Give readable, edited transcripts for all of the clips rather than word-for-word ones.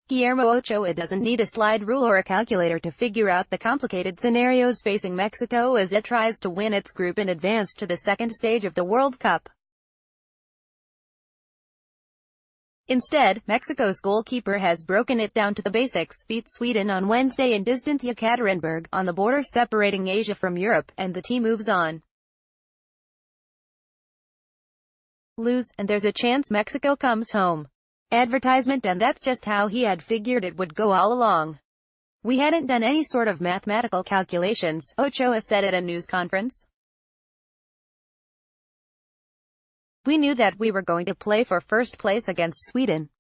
Guillermo Ochoa doesn't need a slide rule or a calculator to figure out the complicated scenarios facing Mexico as it tries to win its group and advance to the second stage of the World Cup. Instead, Mexico's goalkeeper has broken it down to the basics, beat Sweden on Wednesday in distant Yekaterinburg, on the border separating Asia from Europe, and the team moves on. Lose, and there's a chance Mexico comes home. Advertisement, and that's just how he had figured it would go all along. We hadn't done any sort of mathematical calculations, Ochoa said at a news conference. We knew that we were going to play for first place against Sweden.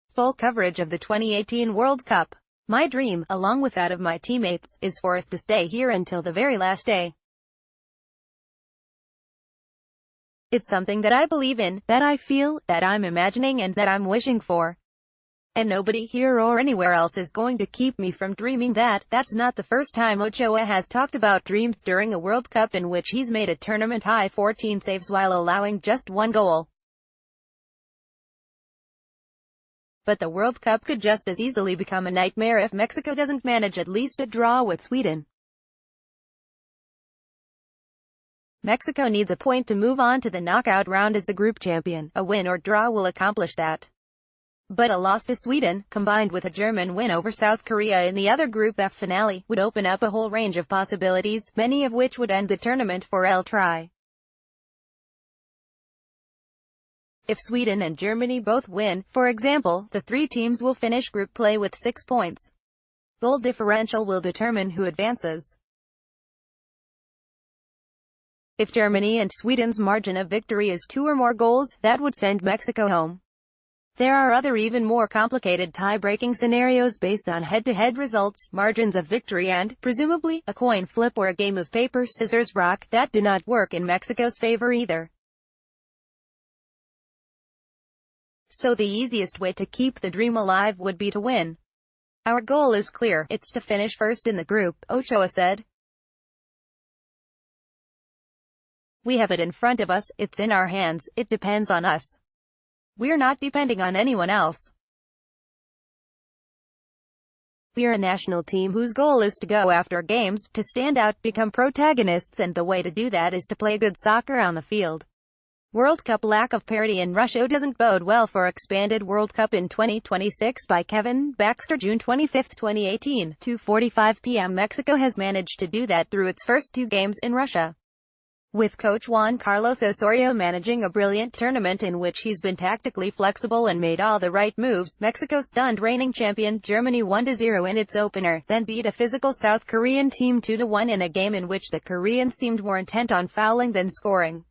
Full coverage of the 2018 World Cup. My dream, along with that of my teammates, is for us to stay here until the very last day. It's something that I believe in, that I feel, that I'm imagining and that I'm wishing for. And nobody here or anywhere else is going to keep me from dreaming that. That's not the first time Ochoa has talked about dreams during a World Cup in which he's made a tournament-high 14 saves while allowing just one goal. But the World Cup could just as easily become a nightmare if Mexico doesn't manage at least a draw with Sweden. Mexico needs a point to move on to the knockout round as the group champion. A win or draw will accomplish that. But a loss to Sweden, combined with a German win over South Korea in the other Group F finale, would open up a whole range of possibilities, many of which would end the tournament for El Tri. If Sweden and Germany both win, for example, the three teams will finish group play with 6 points. Goal differential will determine who advances. If Germany and Sweden's margin of victory is 2 or more goals, that would send Mexico home. There are other even more complicated tie-breaking scenarios based on head-to-head results, margins of victory and, presumably, a coin flip or a game of paper, scissors, rock, that do not work in Mexico's favor either. So the easiest way to keep the dream alive would be to win. Our goal is clear, it's to finish first in the group, Ochoa said. We have it in front of us, it's in our hands, it depends on us. We're not depending on anyone else. We're a national team whose goal is to go after games, to stand out, become protagonists, and the way to do that is to play good soccer on the field. World Cup lack of parity in Russia doesn't bode well for expanded World Cup in 2026 by Kevin Baxter, June 25, 2018, 2:45 p.m. Mexico has managed to do that through its first 2 games in Russia. With coach Juan Carlos Osorio managing a brilliant tournament in which he's been tactically flexible and made all the right moves, Mexico stunned reigning champion Germany 1-0 in its opener, then beat a physical South Korean team 2-1 in a game in which the Koreans seemed more intent on fouling than scoring.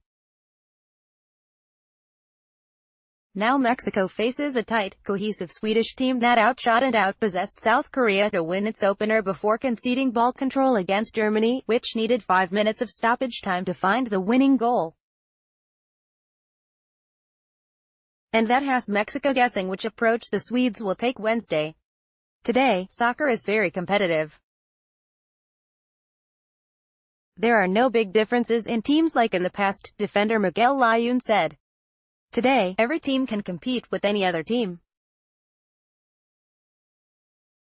Now Mexico faces a tight, cohesive Swedish team that outshot and outpossessed South Korea to win its opener before conceding ball control against Germany, which needed 5 minutes of stoppage time to find the winning goal. And that has Mexico guessing which approach the Swedes will take Wednesday. Today, soccer is very competitive. There are no big differences in teams like in the past, defender Miguel Layún said. Today, every team can compete with any other team.